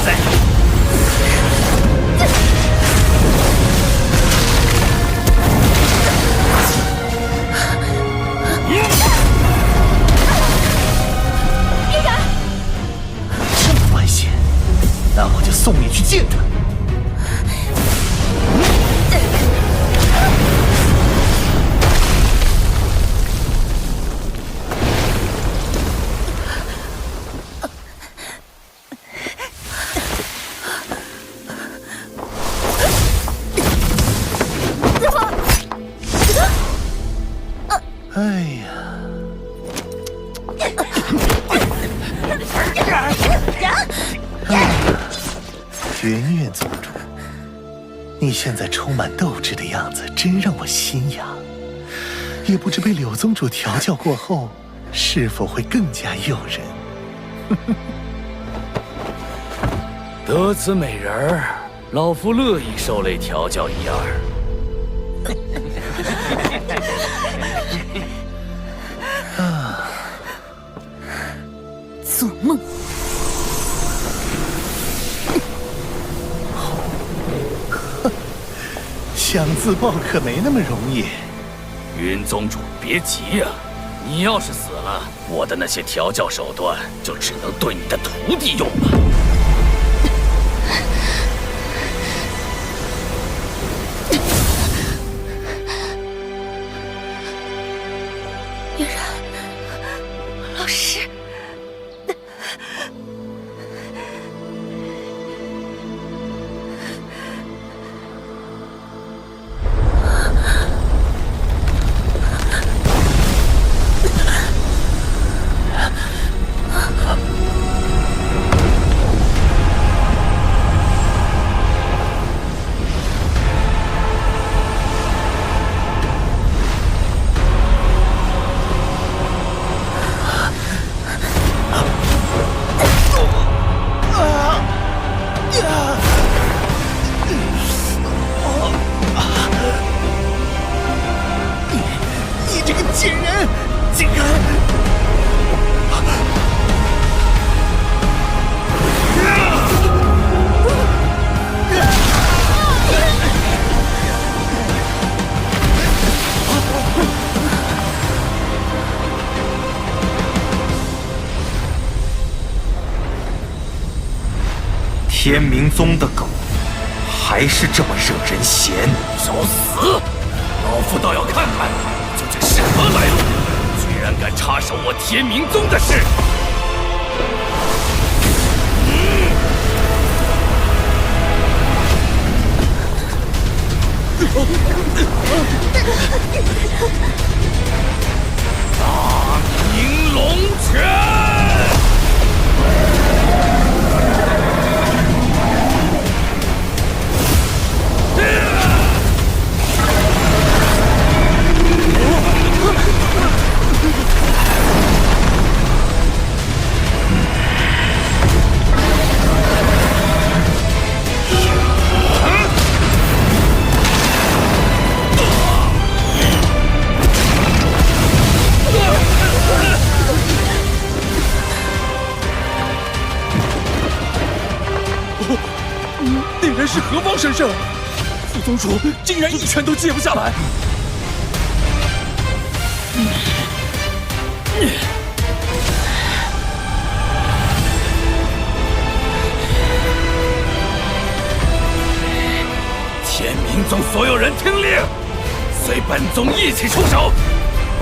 在。这么关心，那我就送你去见他。 哎呀！圆圆宗主，你现在充满斗志的样子，真让我心痒。也不知被柳宗主调教过后，是否会更加诱人。得此美人儿，老夫乐意受累调教一二。做梦！想自爆可没那么容易。云宗主，别急呀！你要是死了，我的那些调教手段就只能对你的徒弟用了。嫣然，老师。 贱人，竟敢！天明宗的狗，还是这么惹人嫌。找死！老夫倒要看看。 究竟是何来路？居然敢插手我天明宗的事！大明龙拳！ 那人是何方神圣？副宗主竟然一拳都接不下来！天明宗所有人听令，随本宗一起出手，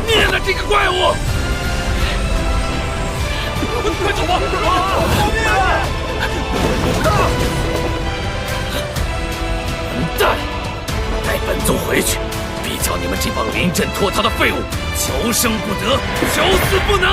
灭了这个怪物！快走吧！救命啊！ 混蛋！带本宗回去，必叫你们这帮临阵脱逃的废物求生不得，求死不能！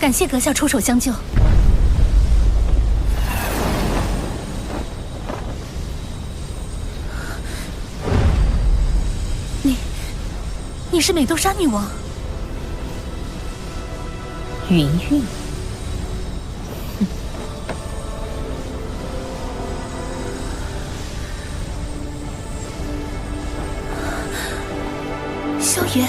感谢阁下出手相救。是美杜莎女王。云韵，萧炎。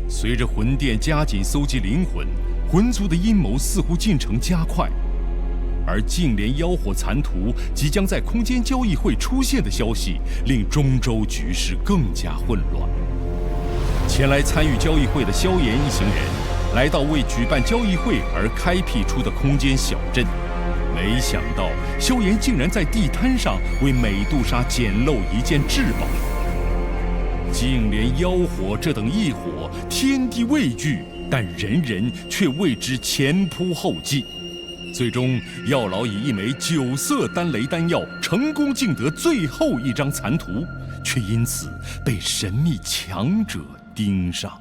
随着魂殿加紧搜集灵魂，魂族的阴谋似乎进程加快。而净莲妖火残图即将在空间交易会出现的消息，令中州局势更加混乱。前来参与交易会的萧炎一行人，来到为举办交易会而开辟出的空间小镇，没想到萧炎竟然在地摊上为美杜莎捡漏一件至宝。净莲妖火这等异火，天地畏惧，但人人却为之前仆后继。最终，药老以一枚9色丹雷丹药成功竞得最后一张残图，却因此被神秘强者盯上。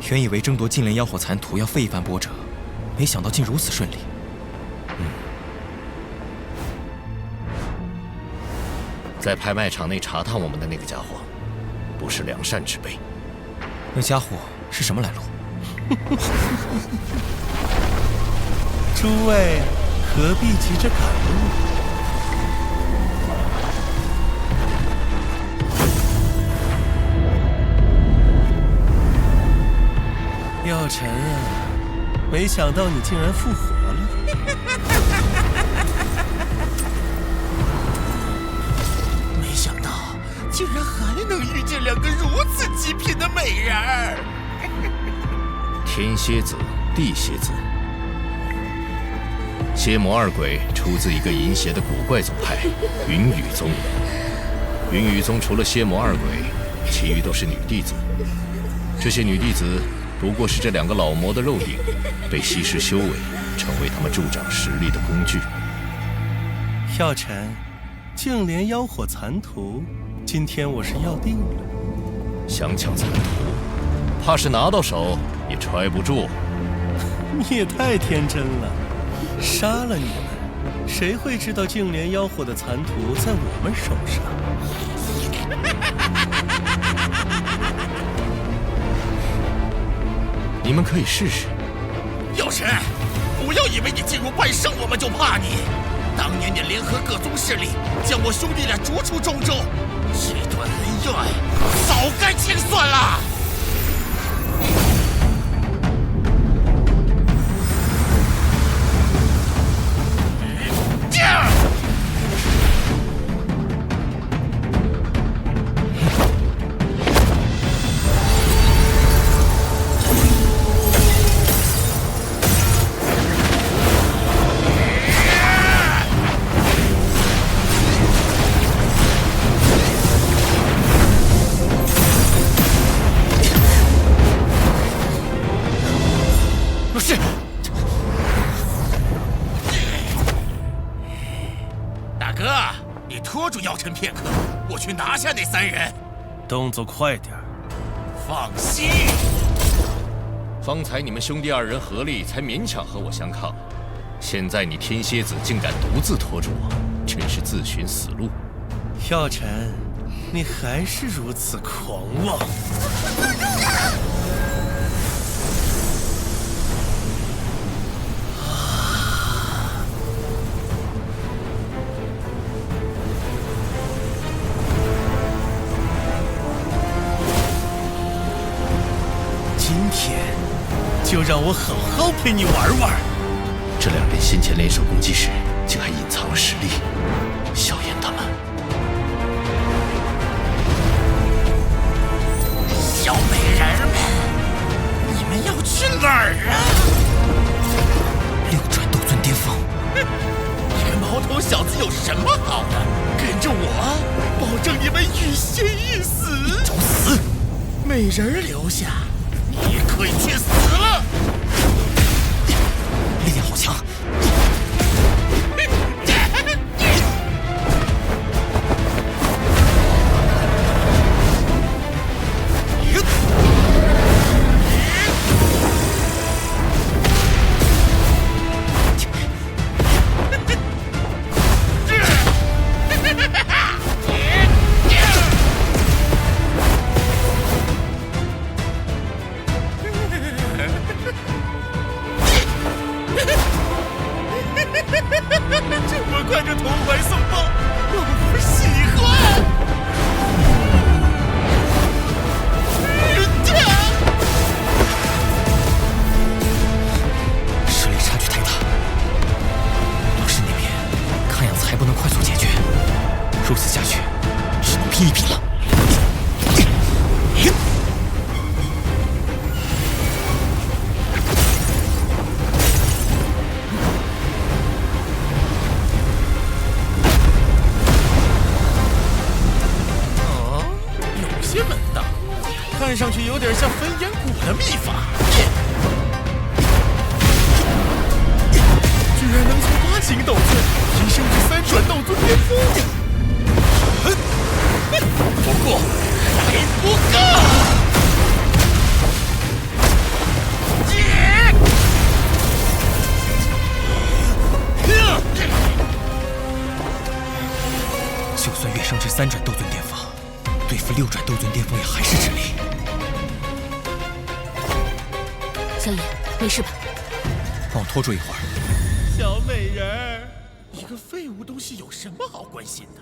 原以为争夺净莲妖火残图要费一番波折，没想到竟如此顺利。在拍卖场内查探我们的那个家伙，不是良善之辈。那家伙是什么来路？诸位何必急着赶路？药尘啊，没想到你竟然复活了。没想到竟然还能遇见2个如此极品的美人儿。天蝎子，地蝎子。蝎魔二鬼出自一个淫邪的古怪宗派——云雨宗。云雨宗除了蝎魔二鬼，其余都是女弟子。这些女弟子不过是这2个老魔的肉影，被吸食修为，成为他们助长实力的工具。药尘，净莲妖火残图，今天我是要定了。想抢残图，怕是拿到手也揣不住。你也太天真了，杀了你们，谁会知道净莲妖火的残图在我们手上？你们可以试试。药尘，不要以为你进入半圣我们就怕你。当年你联合各宗势力，将我兄弟俩逐出中州，这段恩怨早该清算了。片刻，我去拿下那3人。动作快点。放心。方才你们兄弟2人合力，才勉强和我相抗。现在你天蝎子竟敢独自拖住我，真是自寻死路。药尘，你还是如此狂妄。就让我好好陪你玩玩。这2人先前联手攻击时，竟还隐藏了实力。萧炎他们，小美人们，你们要去哪儿啊？6转斗尊巅峰。这毛头小子有什么好的？跟着我，保证你们欲仙欲死。你找死！美人留下。你可以去死了！力量好强！古的秘法，居然能从8星斗尊提升至3转斗尊巅峰。不过还不够。就算跃升至3转斗尊巅峰，对付6转斗尊巅峰也还是吃力。小野，没事吧？帮我拖住一会儿。小美人儿，一个废物东西有什么好关心的？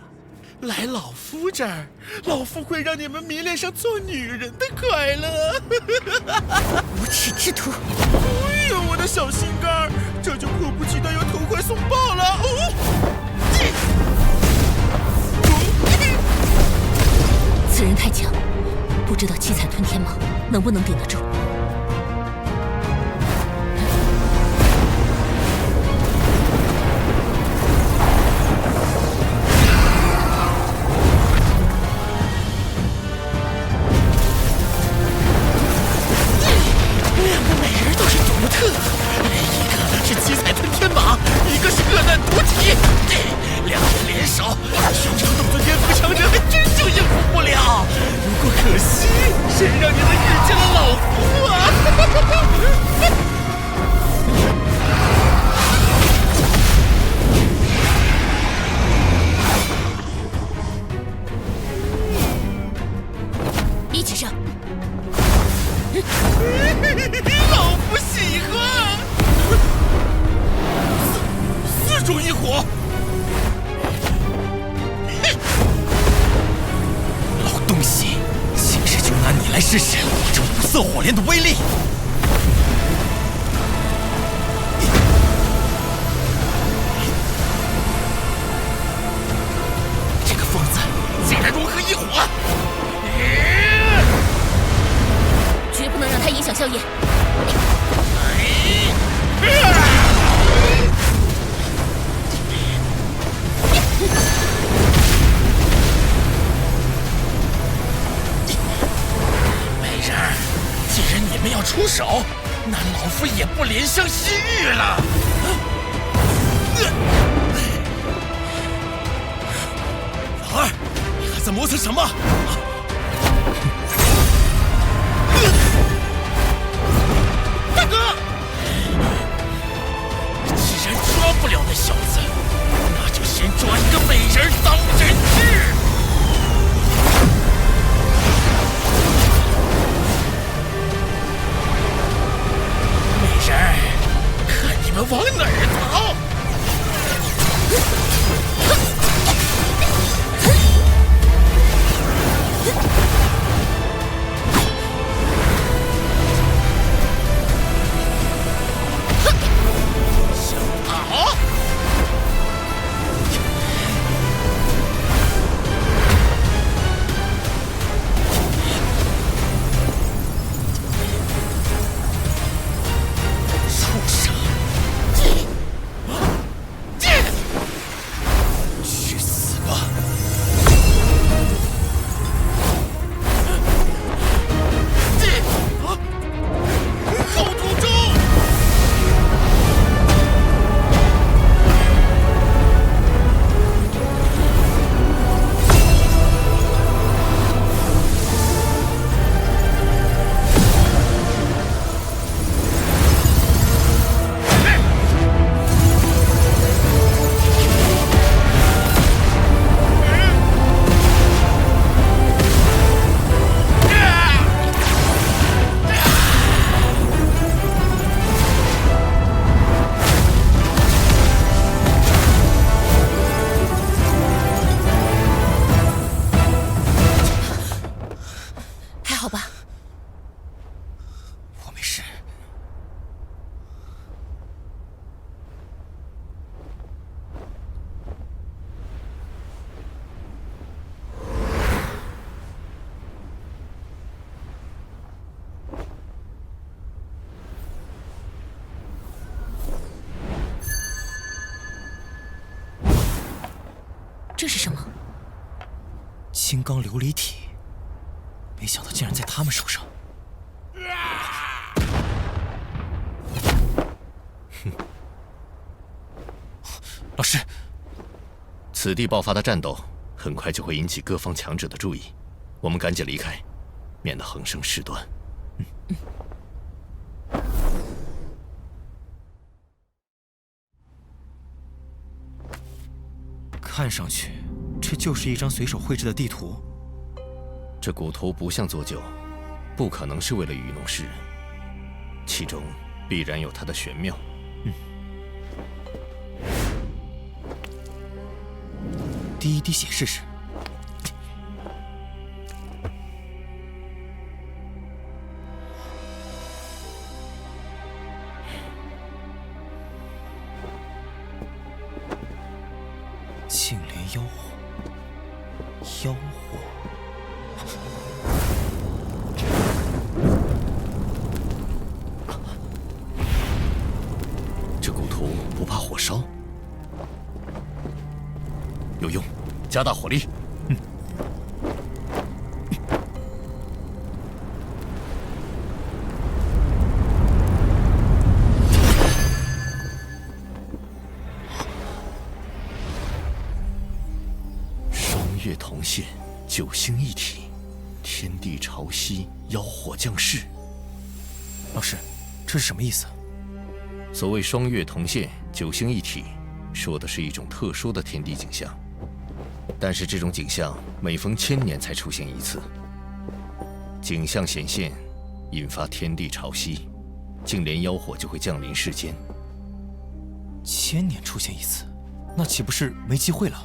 来老夫这儿，老夫会让你们迷恋上做女人的快乐。无耻之徒！哎呦，我的小心肝儿，这就迫不及待要投怀送抱了。此人太强，不知道七彩吞天蟒能不能顶得住。2个美人都是独特，一个是七彩吞天蟒，一个是恶难毒体，2人联手，胸城斗尊巅峰强者还真就应付不了。不过可惜，谁让你们遇见了老夫啊！一起上！老夫喜欢。4种异火。老东西，今日就拿你来试试我这5色火莲的威力。这个疯子竟然融合异火！绝不能让他影响萧炎。美人儿，既然你们要出手，那老夫也不怜香惜玉了。老二，你还在磨蹭什么？大哥，既然抓不了那小子，那就先抓一个美人当人质。美人儿，看你们往哪儿逃！这是什么？金刚琉璃体，没想到竟然在他们手上。啊！此地爆发的战斗很快就会引起各方强者的注意，我们赶紧离开，免得横生事端。看上去，这就是一张随手绘制的地图。这骨头不像做旧，不可能是为了愚弄世人，其中必然有它的玄妙。滴一滴血试试。净莲妖火，妖火。这骨头不怕火烧？有用，加大火力。双月同现，九星一体，天地潮汐，妖火降世。老师，这是什么意思？所谓双月同现，九星一体，说的是一种特殊的天地景象。但是这种景象每逢1000年才出现一次。景象显现，引发天地潮汐，净莲妖火就会降临世间。1000年出现一次，那岂不是没机会了？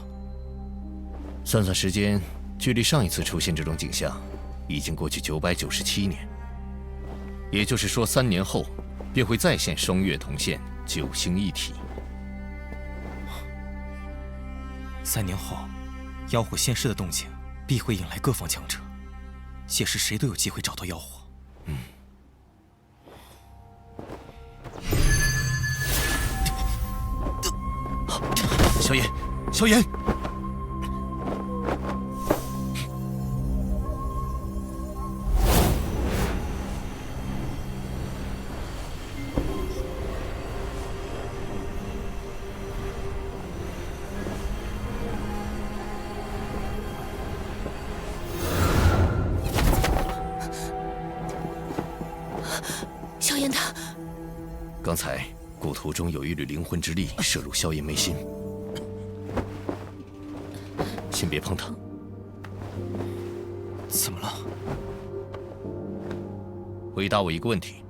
算算时间，距离上一次出现这种景象，已经过去997年。也就是说，3年后便会再现双月同现，九星一体。3年后，妖火现世的动静必会引来各方强者，届时谁都有机会找到妖火。萧炎，萧炎！萧炎他，刚才骨图中有一缕灵魂之力射入萧炎眉心，先别碰它。怎么了？回答我一个问题：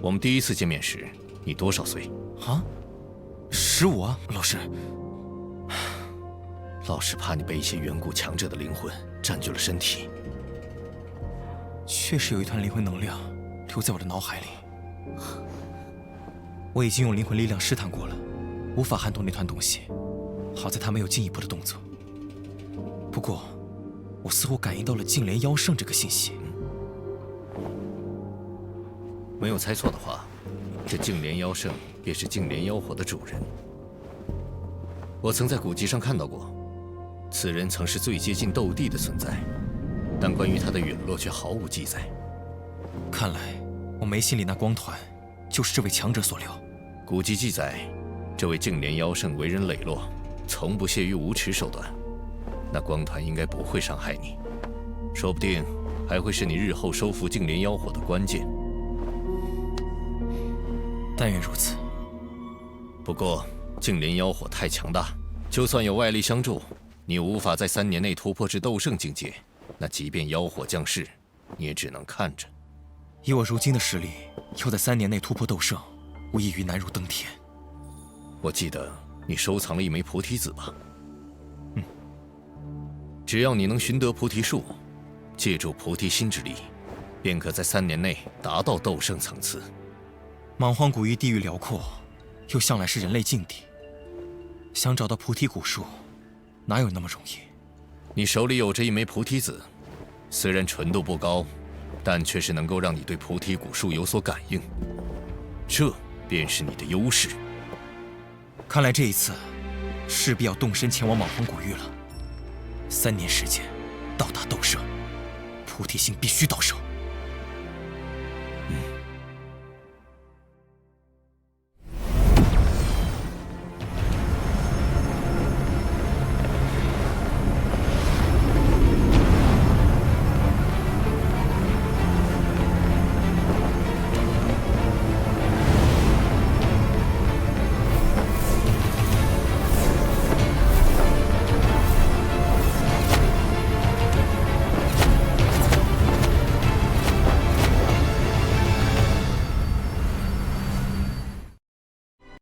我们第一次见面时，你多少岁？啊？15啊，老师。老是怕你被一些远古强者的灵魂占据了身体。确实有一团灵魂能量留在我的脑海里，我已经用灵魂力量试探过了，无法撼动那团东西。好在它没有进一步的动作。不过，我似乎感应到了净莲妖圣这个信息。没有猜错的话，这净莲妖圣便是净莲妖火的主人。我曾在古籍上看到过，此人曾是最接近斗帝的存在，但关于他的陨落却毫无记载。看来我眉心里那光团，就是这位强者所留。古籍记载，这位净莲妖圣为人磊落，从不屑于无耻手段。那光团应该不会伤害你，说不定还会是你日后收服净莲妖火的关键。但愿如此。不过，净莲妖火太强大，就算有外力相助，你无法在3年内突破至斗圣境界。那即便妖火降世，你也只能看着。以我如今的实力，要在3年内突破斗圣，无异于难如登天。我记得你收藏了一枚菩提子吧？只要你能寻得菩提树，借助菩提心之力，便可在3年内达到斗圣层次。莽荒古域地域辽阔，又向来是人类禁地，想找到菩提古树，哪有那么容易？你手里有着一枚菩提子，虽然纯度不高，但却是能够让你对菩提古树有所感应，这便是你的优势。看来这一次，势必要动身前往莽荒古域了。3年时间，到达斗圣，菩提心必须到手。